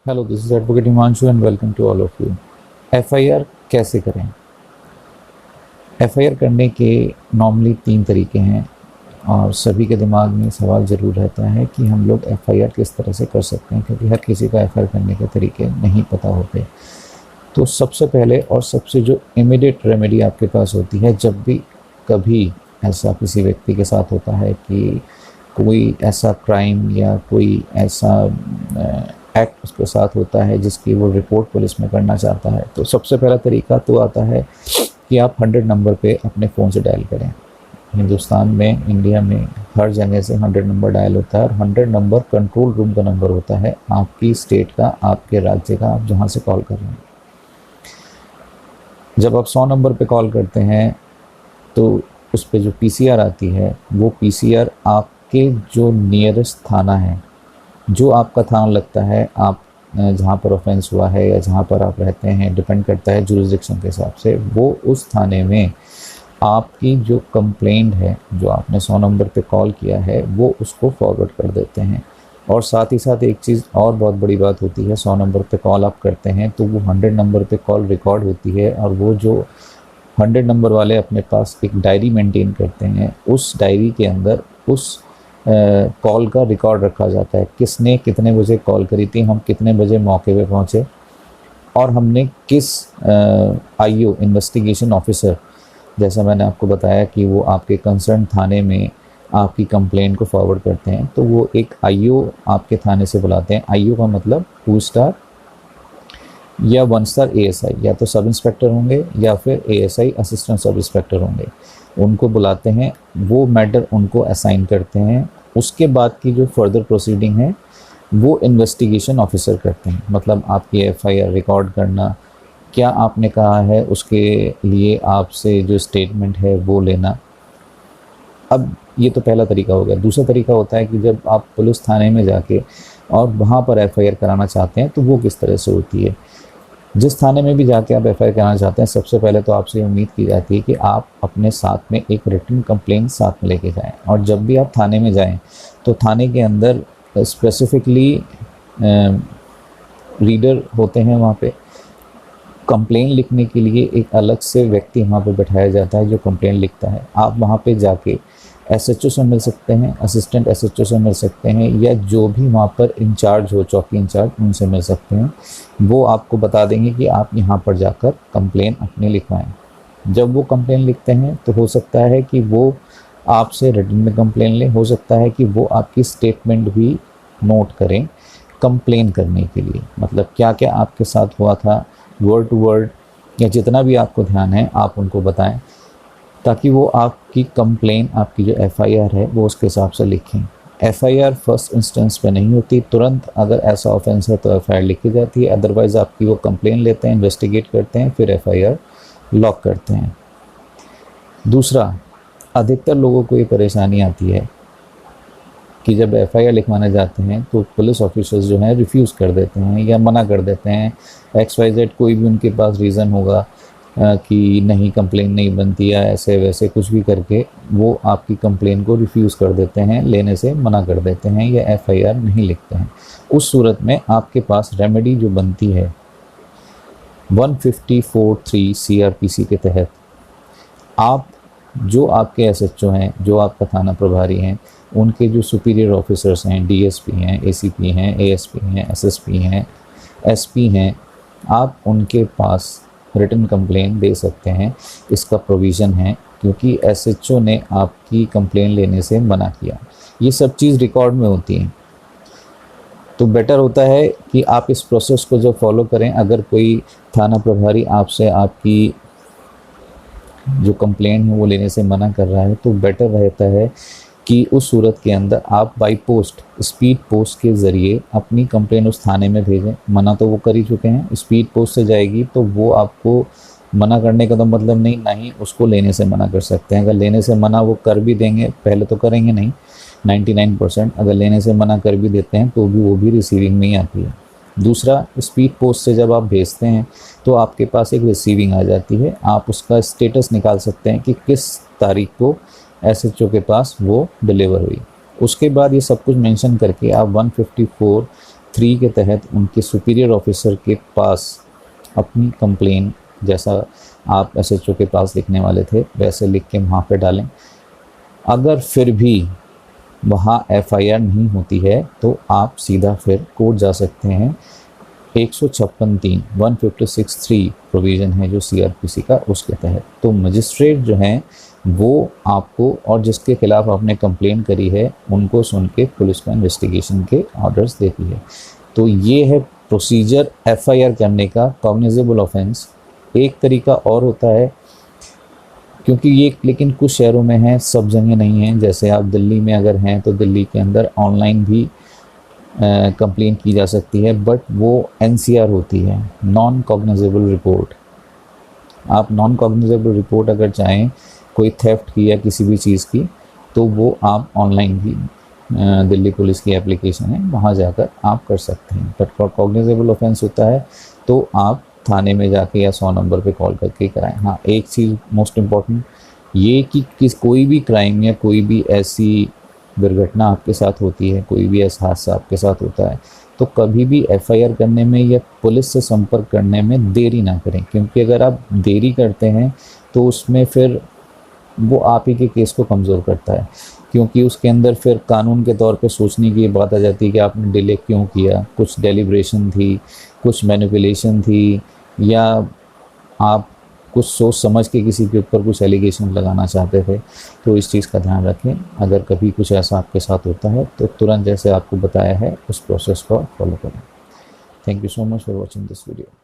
Hello, this is advocate Himanshu and welcome to all of you. FIR कैसे करें? FIR करने के नॉर्मली 3 तरीके हैं और सभी के दिमाग में सवाल ज़रूर रहता है कि हम लोग एफआईआर किस तरह से कर सकते हैं, क्योंकि हर किसी का एफआईआर करने के तरीके नहीं पता होते। तो सबसे पहले और सबसे जो इमीडिएट रेमेडी आपके पास होती है, जब भी कभी ऐसा किसी व्यक्ति के साथ होता है कि कोई ऐसा क्राइम या कोई ऐसा एक्ट उसके साथ होता है जिसकी वो रिपोर्ट पुलिस में करना चाहता है, तो सबसे पहला तरीका तो आता है कि आप 100 नंबर पे अपने फ़ोन से डायल करें। हिंदुस्तान में, इंडिया में हर जगह से 100 नंबर डायल होता है और 100 नंबर कंट्रोल रूम का नंबर होता है, आपकी स्टेट का, आपके राज्य का, आप जहाँ से कॉल कर रहे हैं। जब आप 100 नंबर पे कॉल करते हैं तो उस पर जो पीसीआर आती है, वो पीसीआर आपके जो नियरेस्ट थाना है, जो आपका थाना लगता है, आप जहाँ पर ऑफेंस हुआ है या जहाँ पर आप रहते हैं, डिपेंड करता है जुरिसडिक्शन के हिसाब से, वो उस थाने में आपकी जो कंप्लेंट है, जो आपने 100 नंबर पे कॉल किया है, वो उसको फॉरवर्ड कर देते हैं। और साथ ही साथ एक चीज़ और बहुत बड़ी बात होती है, 100 नंबर पे कॉल आप करते हैं तो वो 100 नंबर पे कॉल रिकॉर्ड होती है और वो जो 100 नंबर वाले अपने पास एक डायरी मेंटेन करते हैं, उस डायरी के अंदर उस कॉल का रिकॉर्ड रखा जाता है। किसने कितने बजे कॉल करी थी, हम कितने बजे मौके पे पहुँचे और हमने किस आईओ इन्वेस्टिगेशन ऑफिसर, जैसा मैंने आपको बताया कि वो आपके कंसर्न थाने में आपकी कंप्लेंट को फॉरवर्ड करते हैं, तो वो एक आईओ आपके थाने से बुलाते हैं। आईओ का मतलब 2 स्टार या 1 स्टार एएसआई, या तो सब इंस्पेक्टर होंगे या फिर एएसआई असिस्टेंट सब इंस्पेक्टर होंगे। उनको बुलाते हैं, वो मैटर उनको असाइन करते हैं। उसके बाद की जो फर्दर प्रोसीडिंग है वो इन्वेस्टिगेशन ऑफिसर करते हैं, मतलब आपकी एफआईआर रिकॉर्ड करना, क्या आपने कहा है उसके लिए आपसे जो स्टेटमेंट है वो लेना। अब ये तो पहला तरीका हो गया। दूसरा तरीका होता है कि जब आप पुलिस थाने में जाके और वहाँ पर एफआईआर कराना चाहते हैं, तो वो किस तरह से होती है। जिस थाने में भी जाके आप एफआईआर कराना चाहते हैं, सबसे पहले तो आपसे उम्मीद की जाती है कि आप अपने साथ में एक रिटन कंप्लेंट साथ में लेके जाएं। और जब भी आप थाने में जाएं तो थाने के अंदर स्पेसिफिकली रीडर होते हैं, वहाँ पे कंप्लेन लिखने के लिए एक अलग से व्यक्ति वहाँ पे बैठाया जाता है जो कंप्लेन लिखता है। आप वहाँ पे जाके एसएचओ से मिल सकते हैं, असिस्टेंट एसएचओ से मिल सकते हैं, या जो भी वहाँ पर इंचार्ज हो, चौकी इंचार्ज, उनसे मिल सकते हैं। वो आपको बता देंगे कि आप यहाँ पर जाकर कंप्लेन अपनी लिखवाएं। जब वो कंप्लेन लिखते हैं तो हो सकता है कि वो आपसे रिटन में कंप्लेन लें, हो सकता है कि वो आपकी स्टेटमेंट भी नोट करें कंप्लेन करने के लिए, मतलब क्या क्या आपके साथ हुआ था, वर्ड टू वर्ड, या जितना भी आपको ध्यान है आप उनको बताएं, ताकि वो आपकी कंप्लेन, आपकी जो एफआईआर है, वो उसके हिसाब से लिखें। एफआईआर फर्स्ट इंस्टेंस पे नहीं होती, तुरंत अगर ऐसा ऑफेंस है तो एफआईआर लिखी जाती है, अदरवाइज़ आपकी वो कंप्लेन लेते हैं, इन्वेस्टिगेट करते हैं, फिर एफआईआर लॉक करते हैं। दूसरा, अधिकतर लोगों को ये परेशानी आती है कि जब एफआईआर लिखवाने जाते हैं तो पुलिस ऑफिसर्स जो हैं रिफ्यूज़ कर देते हैं या मना कर देते हैं। XYZ कोई भी उनके पास रीज़न होगा कि नहीं, कंप्लेन नहीं बनती, या ऐसे वैसे कुछ भी करके वो आपकी कंप्लेन को रिफ्यूज़ कर देते हैं, लेने से मना कर देते हैं, या एफआईआर नहीं लिखते हैं। उस सूरत में आपके पास रेमेडी जो बनती है 154(3) CRPC के तहत, आप जो आपके एसएचओ हैं, जो आपका थाना प्रभारी हैं, उनके जो सुपीरियर ऑफिसर्स हैं, डीएसपी हैं, एसीपी हैं, एएसपी हैं, एसएसपी हैं, एसपी हैं, आप उनके पास रिटन कंप्लेन दे सकते हैं। इसका प्रोविज़न है, क्योंकि एसएचओ ने आपकी कंप्लेन लेने से मना किया। ये सब चीज़ रिकॉर्ड में होती हैं, तो बेटर होता है कि आप इस प्रोसेस को जो फॉलो करें। अगर कोई थाना प्रभारी आपसे आपकी जो कंप्लेन है वो लेने से मना कर रहा है, तो बेटर रहता है कि उस सूरत के अंदर आप बाई पोस्ट, स्पीड पोस्ट के ज़रिए अपनी कंप्लेन उस थाने में भेजें। मना तो वो कर ही चुके हैं, स्पीड पोस्ट से जाएगी तो वो आपको मना करने का तो मतलब नहीं, ना ही उसको लेने से मना कर सकते हैं। अगर लेने से मना वो कर भी देंगे, पहले तो करेंगे नहीं, 99% अगर लेने से मना कर भी देते हैं तो भी वो भी रिसीविंग में ही आती है। दूसरा, स्पीड पोस्ट से जब आप भेजते हैं तो आपके पास एक रिसीविंग आ जाती है, आप उसका स्टेटस निकाल सकते हैं कि किस तारीख को एसएचओ के पास वो डिलीवर हुई। उसके बाद ये सब कुछ मेंशन करके आप 154 3 के तहत उनके सुपीरियर ऑफिसर के पास अपनी कंप्लेन, जैसा आप SHO के पास लिखने वाले थे वैसे लिख के वहाँ पे डालें। अगर फिर भी वहाँ FIR नहीं होती है तो आप सीधा फिर कोर्ट जा सकते हैं। 156(3) 156(3) प्रोविज़न है जो CRPC का, उसके तहत। तो मजिस्ट्रेट जो हैं वो आपको और जिसके खिलाफ आपने कंप्लेन करी है उनको सुन के पुलिस को इन्वेस्टिगेशन के ऑर्डर्स देती है। तो ये है प्रोसीजर FIR करने का, कॉग्निजेबल ऑफेंस। एक तरीका और होता है, क्योंकि ये लेकिन कुछ शहरों में है, सब जगह नहीं है। जैसे आप दिल्ली में अगर हैं तो दिल्ली के अंदर ऑनलाइन भी कंप्लेन की जा सकती है, बट वो NCR होती है, नॉन कॉग्निजेबल रिपोर्ट। आप नॉन कॉग्निजेबल रिपोर्ट अगर चाहें कोई थेफ्ट की या किसी भी चीज़ की, तो वो आप ऑनलाइन भी दिल्ली पुलिस की एप्लीकेशन है, वहाँ जाकर आप कर सकते हैं। बट कॉग्निजेबल ऑफेंस होता है तो आप थाने में जाके या 100 नंबर पे कॉल करके कराएं। हाँ, एक चीज़ मोस्ट इम्पॉर्टेंट ये कि कोई भी क्राइम या कोई भी ऐसी दुर्घटना आपके साथ होती है, कोई भी ऐसा हादसा आपके साथ होता है, तो कभी भी FIR करने में या पुलिस से संपर्क करने में देरी ना करें। क्योंकि अगर आप देरी करते हैं तो उसमें फिर वो आप ही के केस को कमज़ोर करता है, क्योंकि उसके अंदर फिर कानून के तौर पे सोचने की बात आ जाती है कि आपने डिले क्यों किया, कुछ डेलिब्रेशन थी, कुछ मैनिपुलेशन थी, या आप कुछ सोच समझ के किसी के ऊपर कुछ एलिगेशन लगाना चाहते थे। तो इस चीज़ का ध्यान रखें। अगर कभी कुछ ऐसा आपके साथ होता है तो तुरंत जैसे आपको बताया है उस प्रोसेस को फॉलो करें। Thank you so much for watching this video.